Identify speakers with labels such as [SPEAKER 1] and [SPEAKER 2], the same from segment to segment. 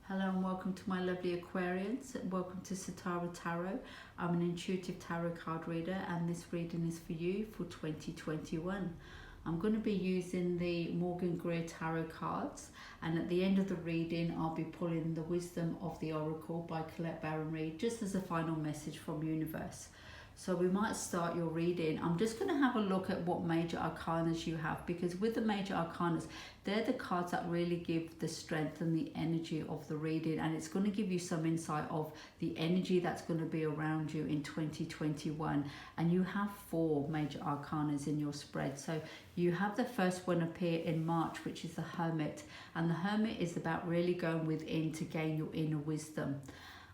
[SPEAKER 1] Hello and welcome to my lovely Aquarians. Welcome to Satara Tarot. I'm an intuitive tarot card reader and this reading is for you for 2021. I'm going to be using the Morgan Greer Tarot cards, and at the end of the reading I'll be pulling the Wisdom of the Oracle by Colette Baron Reid just as a final message from Universe. So we might start your reading. I'm just going to have a look at what major arcanas you have, because with the major arcanas, they're the cards that really give the strength and the energy of the reading, and it's going to give you some insight of the energy that's going to be around you in 2021. And you have 4 major arcanas in your spread. So you have the first one appear in March, which is the Hermit, and the Hermit is about really going within to gain your inner wisdom.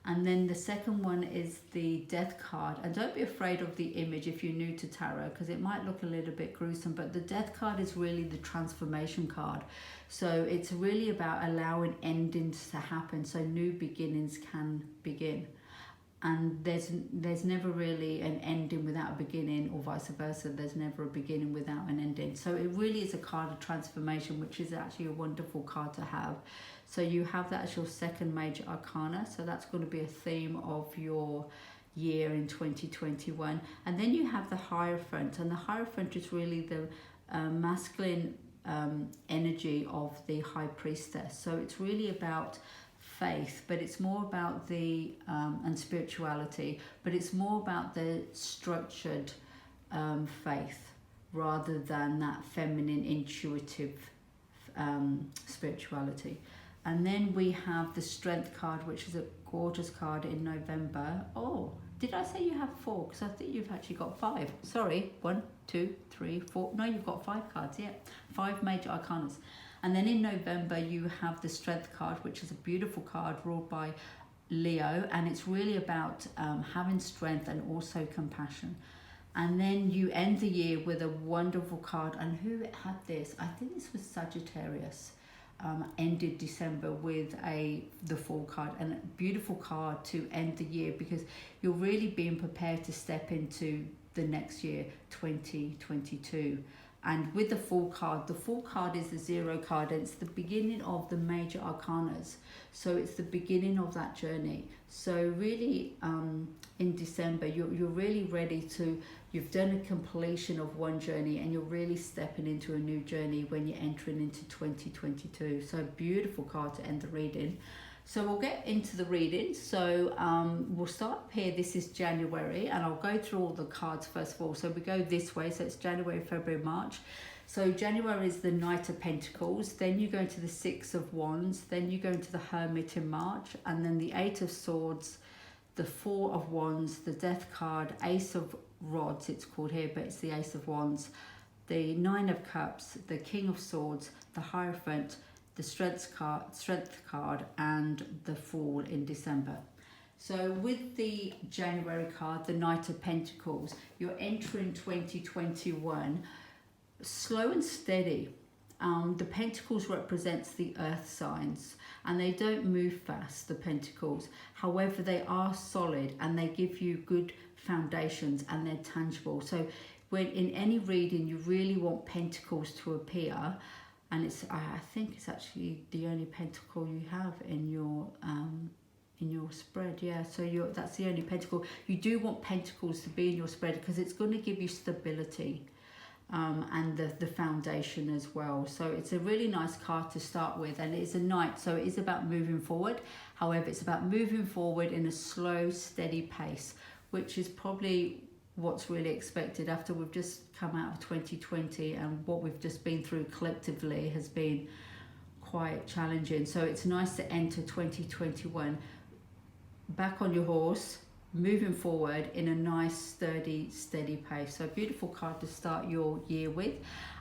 [SPEAKER 1] And then the second one is the Death card. And don't be afraid of the image if you're new to tarot, because it might look a little bit gruesome, but the Death card is really the transformation card. So it's really about allowing endings to happen so new beginnings can begin. And there's never really an ending without a beginning, or vice versa. There's never a beginning without an ending. So it really is a card of transformation, which is actually a wonderful card to have. So you have that as your second major arcana. So that's going to be a theme of your year in 2021. And then you have the Hierophant, and the Hierophant is really the masculine energy of the High Priestess. So it's really about faith, but it's more about the and spirituality, but it's more about the structured faith rather than that feminine intuitive spirituality. And then we have the Strength card, which is a gorgeous card in November. Oh, did I say you have 4? Because I think you've actually got 5. Sorry, 1, 2, 3, 4. No, you've got 5 cards. Yeah, 5 major arcanas. And then in November, you have the Strength card, which is a beautiful card ruled by Leo. And it's really about having strength and also compassion. And then you end the year with a wonderful card. And who had this? I think this was Sagittarius. Ended December with the Fool card, and a beautiful card to end the year, because you're really being prepared to step into the next year, 2022. And with the Fool card is the 0 card, and it's the beginning of the major arcanas. So it's the beginning of that journey. So really, in December, you're really ready to, you've done a completion of one journey, and you're really stepping into a new journey when you're entering into 2022. So a beautiful card to end the reading. So we'll get into the reading. So we'll start up here. This is January, and I'll go through all the cards first of all. So we go this way. So it's January, February, March. So January is the Knight of Pentacles. Then you go into the 6 of Wands. Then you go into the Hermit in March. And then the 8 of Swords, the 4 of Wands, the Death card, Ace of Rods, it's called here, but it's the Ace of Wands, the 9 of Cups, the King of Swords, the Hierophant, the Strength card, and the Fool in December. So with the January card, the Knight of Pentacles, you're entering 2021 slow and steady. The Pentacles represents the earth signs, and they don't move fast, the Pentacles. However, they are solid and they give you good foundations, and they're tangible. So when in any reading you really want Pentacles to appear, and it's I think it's actually the only pentacle you have in your spread. Yeah, so that's the only pentacle. You do want Pentacles to be in your spread, because it's going to give you stability and the foundation as well. So it's a really nice card to start with, and it's a Knight, so it is about moving forward. However, it's about moving forward in a slow, steady pace, which is probably what's really expected after we've just come out of 2020, and what we've just been through collectively has been quite challenging. So it's nice to enter 2021 back on your horse, moving forward in a nice, sturdy, steady pace. So a beautiful card to start your year with.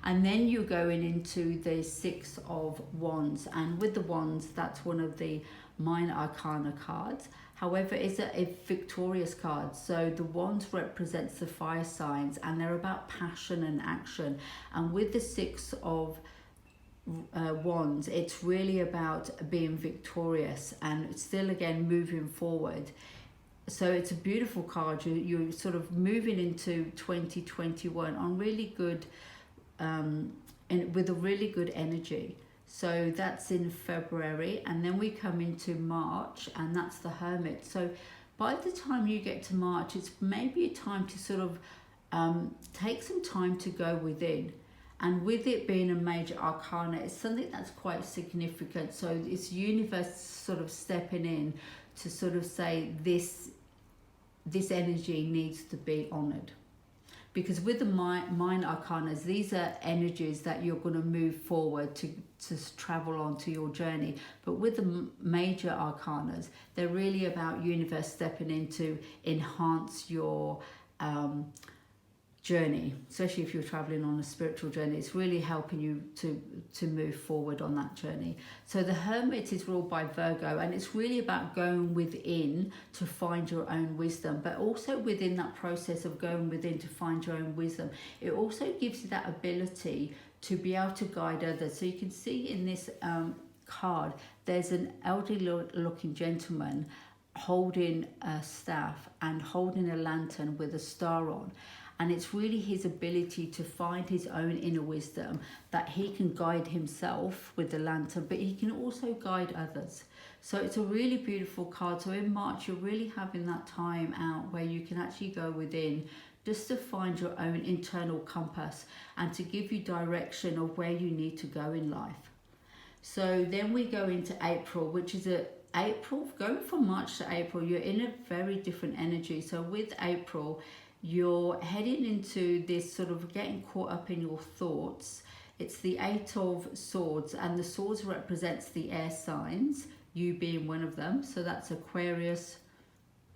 [SPEAKER 1] And then you're going into the 6 of Wands, and with the Wands, that's one of the minor arcana cards. However, it's a victorious card. So the Wands represents the fire signs, and they're about passion and action. And with the 6 of Wands, it's really about being victorious and still again moving forward. So it's a beautiful card. You're sort of moving into 2021 on really good, and with a really good energy. So that's in February, and then we come into March, and that's the Hermit. So by the time you get to March, it's maybe a time to sort of take some time to go within. And with it being a major arcana, it's something that's quite significant. So it's universe sort of stepping in to sort of say this energy needs to be honored. Because with the minor arcanas, these are energies that you're going to move forward to travel on to your journey. But with the major arcanas, they're really about universe stepping in to enhance your journey, especially if you're traveling on a spiritual journey. It's really helping you to move forward on that journey. So the Hermit is ruled by Virgo, and it's really about going within to find your own wisdom. But also within that process of going within to find your own wisdom, it also gives you that ability to be able to guide others. So you can see in this card, there's an elderly looking gentleman holding a staff and holding a lantern with a star on. And it's really his ability to find his own inner wisdom, that he can guide himself with the lantern, but he can also guide others. So it's a really beautiful card. So in March, you're really having that time out where you can actually go within just to find your own internal compass and to give you direction of where you need to go in life. So then we go into April, which is April, going from March to April, you're in a very different energy. So with April, you're heading into this sort of getting caught up in your thoughts. It's the 8 of Swords, and the swords represents the air signs, you being one of them. So that's Aquarius,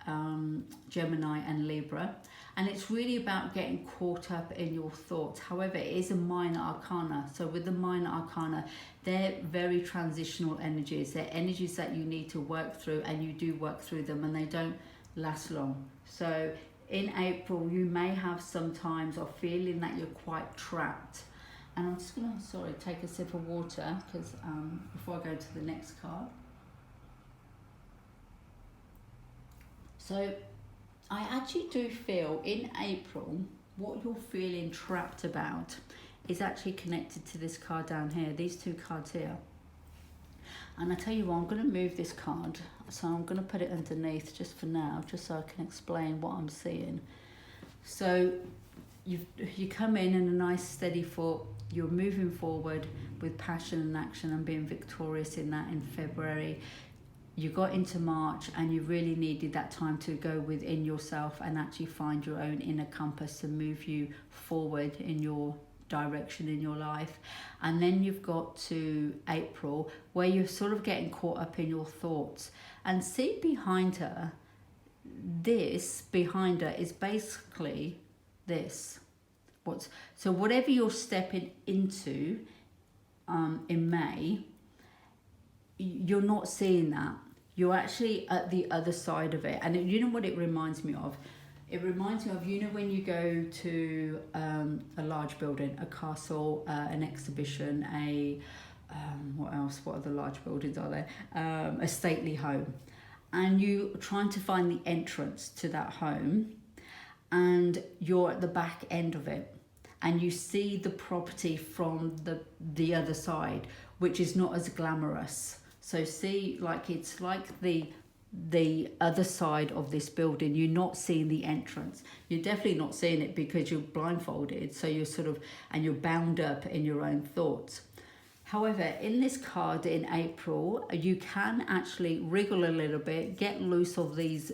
[SPEAKER 1] Gemini and Libra. And it's really about getting caught up in your thoughts. However, it is a minor arcana. So with the minor arcana, they're very transitional energies. They're energies that you need to work through, and you do work through them, and they don't last long. So in April, you may have some times of feeling that you're quite trapped. And I'm just going to, take a sip of water because before I go to the next card. So I actually do feel in April, what you're feeling trapped about is actually connected to this card down here, these two cards here. And I tell you what, I'm going to move this card, so I'm going to put it underneath just for now, just so I can explain what I'm seeing. So you come in a nice steady foot, you're moving forward with passion and action and being victorious in that in February. You got into March and you really needed that time to go within yourself and actually find your own inner compass to move you forward in your direction in your life. And then you've got to April, where you're sort of getting caught up in your thoughts. And see behind her, this behind her is basically this. So whatever you're stepping into in May, you're not seeing that. You're actually at the other side of it. And you know what it reminds me of? It reminds me of, when you go to a large building, a castle, an exhibition, what else? What other large buildings are there? A stately home. And you're trying to find the entrance to that home, and you're at the back end of it. And you see the property from the other side, which is not as glamorous. So see, it's like the other side of this building. You're not seeing the entrance. You're definitely not seeing it because you're blindfolded. So you're and you're bound up in your own thoughts. However, in this card in April, you can actually wriggle a little bit, get loose of these,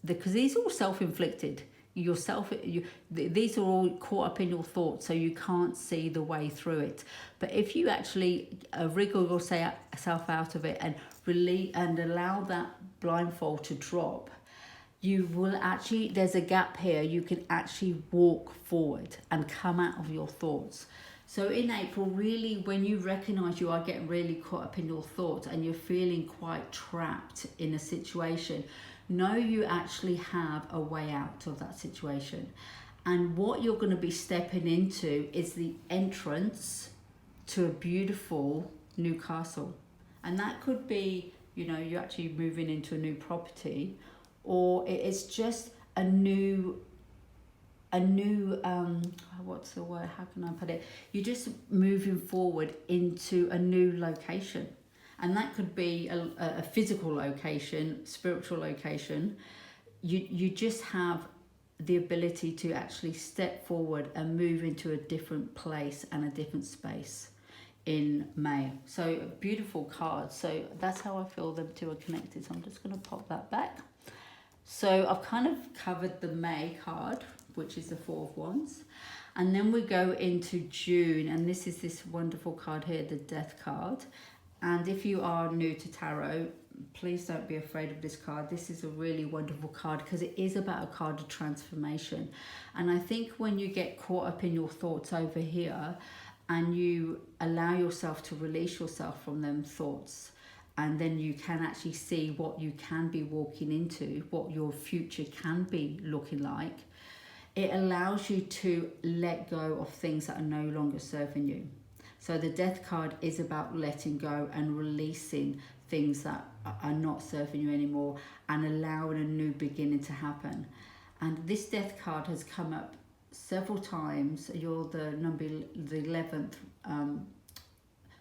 [SPEAKER 1] because these are all self-inflicted. These are all caught up in your thoughts, so you can't see the way through it. But if you actually wriggle yourself out of it and allow that blindfold to drop, you will actually, there's a gap here, you can actually walk forward and come out of your thoughts. So in April, really, when you recognize you are getting really caught up in your thoughts and you're feeling quite trapped in a situation, know you actually have a way out of that situation. And what you're going to be stepping into is the entrance to a beautiful new castle. And that could be, you're actually moving into a new property, or it's just a new a new, what's the word, how can I put it? You're just moving forward into a new location. And that could be a physical location, spiritual location. You just have the ability to actually step forward and move into a different place and a different space in May. So beautiful card. So that's how I feel them two are connected. So I'm just going to pop that back. So I've kind of covered the May card, which is the Four of Wands. And then we go into June, and this is this wonderful card here, the Death card. And if you are new to tarot, please don't be afraid of this card. This is a really wonderful card because it is about a card of transformation. And I think when you get caught up in your thoughts over here and you allow yourself to release yourself from them thoughts, and then you can actually see what you can be walking into, what your future can be looking like, it allows you to let go of things that are no longer serving you. So the Death card is about letting go and releasing things that are not serving you anymore and allowing a new beginning to happen. And this Death card has come up several times. You're the 11th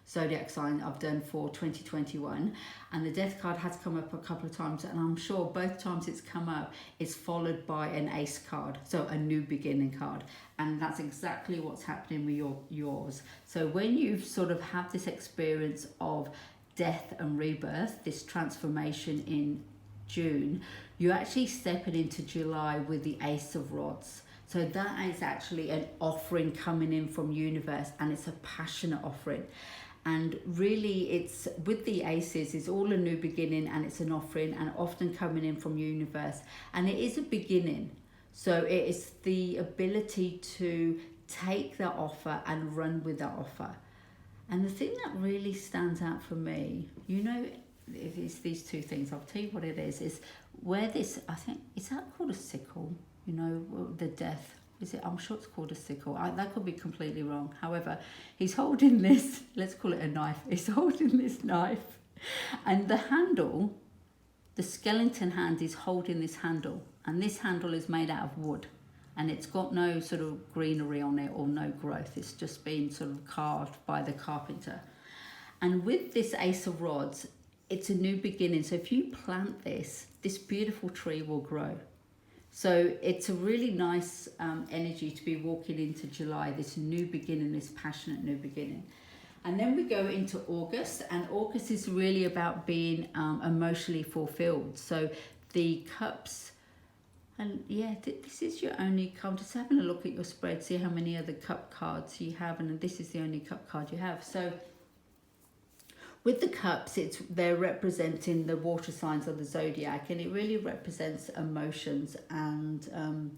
[SPEAKER 1] zodiac sign I've done for 2021, and the Death card has come up a couple of times, and I'm sure both times it's come up it's followed by an Ace card, so a new beginning card, and that's exactly what's happening with yours. So when you sort of have this experience of death and rebirth, this transformation in June, you're actually stepping into July with the Ace of Rods. So that is actually an offering coming in from universe, and it's a passionate offering. And really it's with the aces, it's all a new beginning, and it's an offering and often coming in from universe. And it is a beginning. So it is the ability to take that offer and run with that offer. And the thing that really stands out for me, you know, it's these two things. I'll tell you what it is where this, I think, is that called a sickle? You know, the Death. Is it? I'm sure it's called a sickle. That could be completely wrong. However, he's holding this, let's call it a knife. He's holding this knife. And the handle, the skeleton hand is holding this handle. And this handle is made out of wood. And it's got no sort of greenery on it or no growth. It's just been sort of carved by the carpenter. And with this Ace of Rods, it's a new beginning. So if you plant this beautiful tree will grow. So it's a really nice energy to be walking into July, this new beginning, this passionate new beginning. And then we go into August, and August is really about being emotionally fulfilled. So the cups, and yeah, this is your only card. Just having a look at your spread, see how many other cup cards you have, and this is the only cup card you have. So with the cups, they're representing the water signs of the zodiac, and it really represents emotions and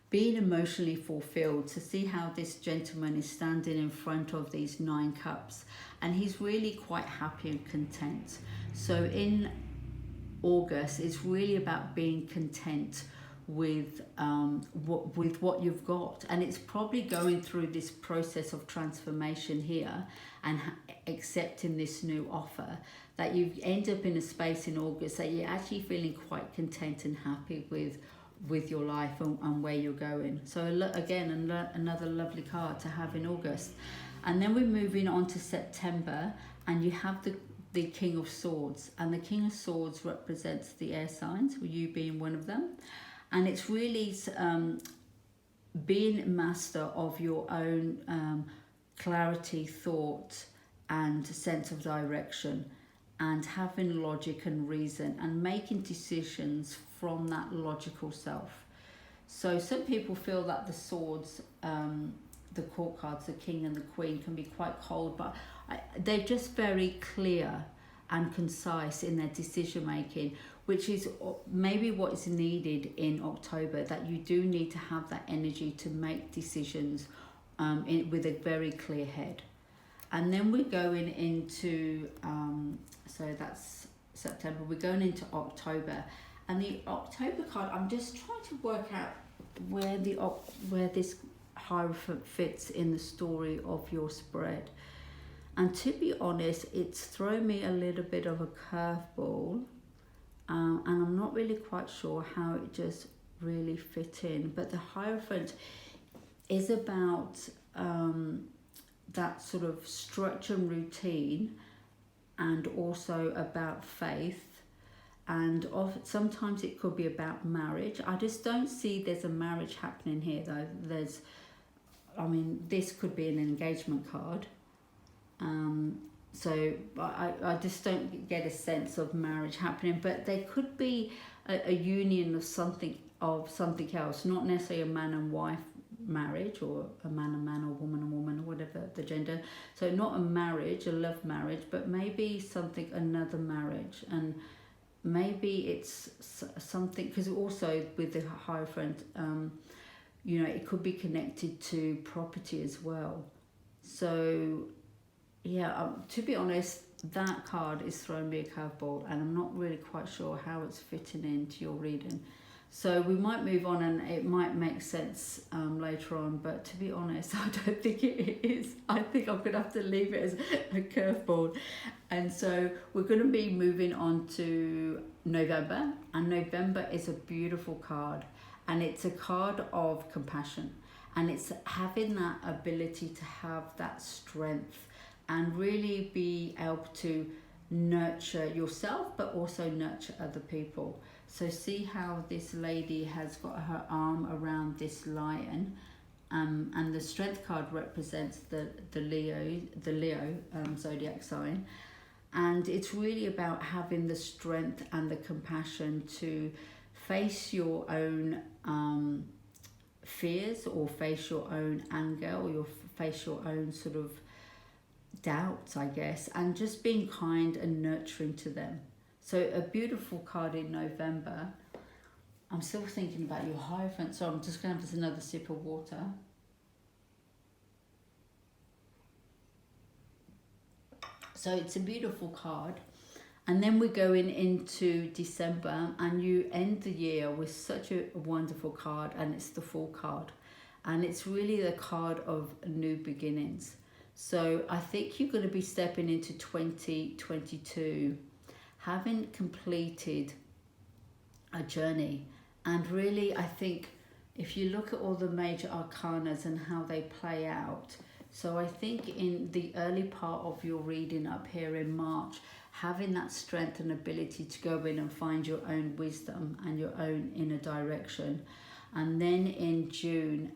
[SPEAKER 1] being emotionally fulfilled. To see how this gentleman is standing in front of these 9 cups, and he's really quite happy and content. So in August, it's really about being content with what you've got, and it's probably going through this process of transformation here and accepting this new offer, that you end up in a space in August that you're actually feeling quite content and happy with your life and where you're going. So again, another lovely card to have in August. And then we're moving on to September, and you have the King of Swords, and the King of Swords represents the air signs, with you being one of them. And it's really being master of your own clarity, thought, and sense of direction, and having logic and reason, and making decisions from that logical self. So some people feel that the swords, the court cards, the king and the queen, can be quite cold, but they're just very clear and concise in their decision making, which is maybe what is needed in October, that you do need to have that energy to make decisions with a very clear head. And then we're going into, so that's September, we're going into October. And the October card, I'm just trying to work out where this Hierophant fits in the story of your spread. And to be honest, it's thrown me a little bit of a curveball, and I'm not really quite sure how it just really fit in. But the Hierophant is about that sort of structure and routine, and also about faith. And sometimes it could be about marriage. I just don't see there's a marriage happening here, though. This could be an engagement card. So I just don't get a sense of marriage happening. But there could be a union of something else, not necessarily a man and wife marriage, or a man and man, or woman and woman, or whatever the gender. So not a marriage, a love marriage, but maybe another marriage. And maybe it's something, because also with the Hierophant, it could be connected to property as well. So yeah, to be honest, that card is throwing me a curveball, and I'm not really quite sure how it's fitting into your reading. So we might move on, and it might make sense later on, but to be honest, I don't think it is. I think I'm going to have to leave it as a curveball. And so we're going to be moving on to November, and November is a beautiful card, and it's a card of compassion, and it's having that ability to have that strength and really be able to nurture yourself, but also nurture other people. So see how this lady has got her arm around this lion, and the Strength card represents the Leo zodiac sign, and it's really about having the strength and the compassion to face your own fears, or face your own anger, or face your own sort of doubts, I guess, and just being kind and nurturing to them. So a beautiful card in November. I'm still thinking about your Hierophant, so I'm just going to have another sip of water. So it's a beautiful card. And then we're going into December, and you end the year with such a wonderful card, and it's the Fool card. And it's really the card of new beginnings. So I think you're going to be stepping into 2022 having completed a journey. And really, I think if you look at all the major arcanas and how they play out, so I think in the early part of your reading up here in March, having that strength and ability to go in and find your own wisdom and your own inner direction. And then in June,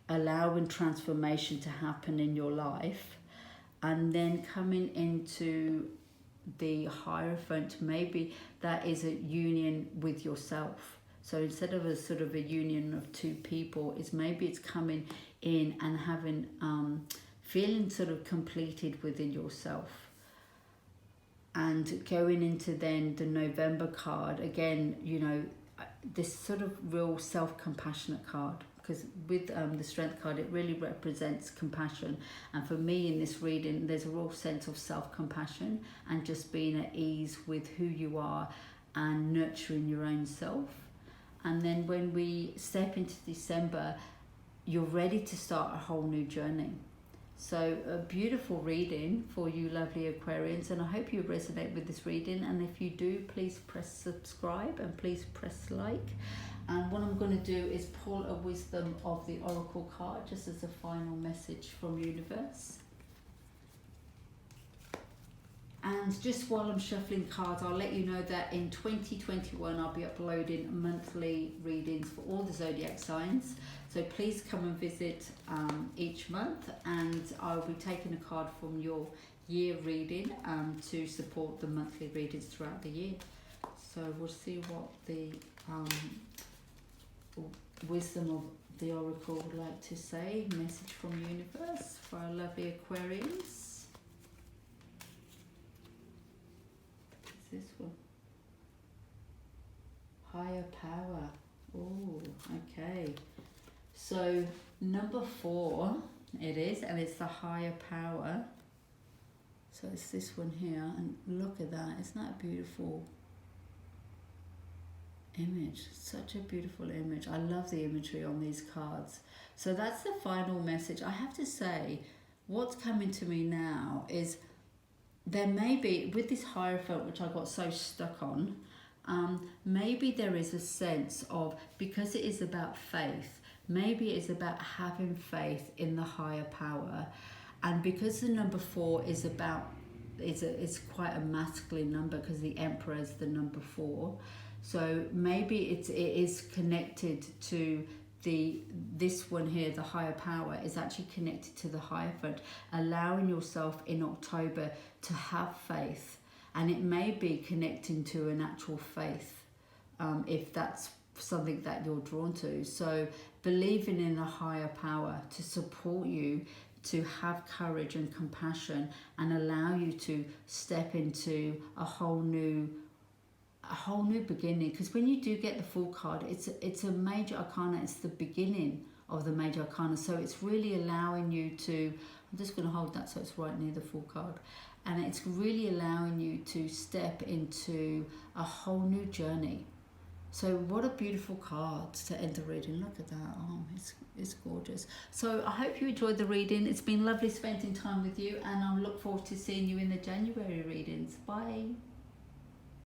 [SPEAKER 1] allowing transformation to happen in your life. And then coming into the Hierophant, maybe that is a union with yourself. So instead of a sort of a union of two people, it's coming in and having feeling sort of completed within yourself. And going into then the November card, again, this sort of real self-compassionate card, because with the Strength card, it really represents compassion. And for me in this reading, there's a real sense of self-compassion and just being at ease with who you are and nurturing your own self. And then when we step into December, you're ready to start a whole new journey. So a beautiful reading for you lovely Aquarians, and I hope you resonate with this reading. And if you do, please press subscribe and please press like. And what I'm going to do is pull a wisdom of the Oracle card just as a final message from Universe. And just while I'm shuffling cards, I'll let you know that in 2021 I'll be uploading monthly readings for all the zodiac signs. So please come and visit each month, and I'll be taking a card from your year reading to support the monthly readings throughout the year. So we'll see what the wisdom of the Oracle would like to say. Message from Universe for our lovely Aquarians. What's this one? Higher power. Oh, okay. So number 4 it is, and it's the higher power. So it's this one here, and look at that. Isn't that a beautiful image? Such a beautiful image. I love the imagery on these cards. So that's the final message. I have to say, what's coming to me now is there may be, with this Hierophant, which I got so stuck on, maybe there is a sense of, because it is about faith, maybe it's about having faith in the higher power. And because the number 4 is about, it's quite a masculine number because the Emperor is the number 4. So maybe it is connected to this one here, the higher power is actually connected to the Hierophant, allowing yourself in October to have faith. And it may be connecting to an actual faith, if that's something that you're drawn to. So believing in a higher power to support you, to have courage and compassion, and allow you to step into a whole new beginning. Because when you do get the Fool card, it's a major arcana. It's the beginning of the major arcana. So it's really allowing you to, I'm just going to hold that so it's right near the Fool card. And it's really allowing you to step into a whole new journey. So what a beautiful card to end the reading. Look at that. Oh, it's gorgeous. So I hope you enjoyed the reading. It's been lovely spending time with you, and I look forward to seeing you in the January readings. Bye.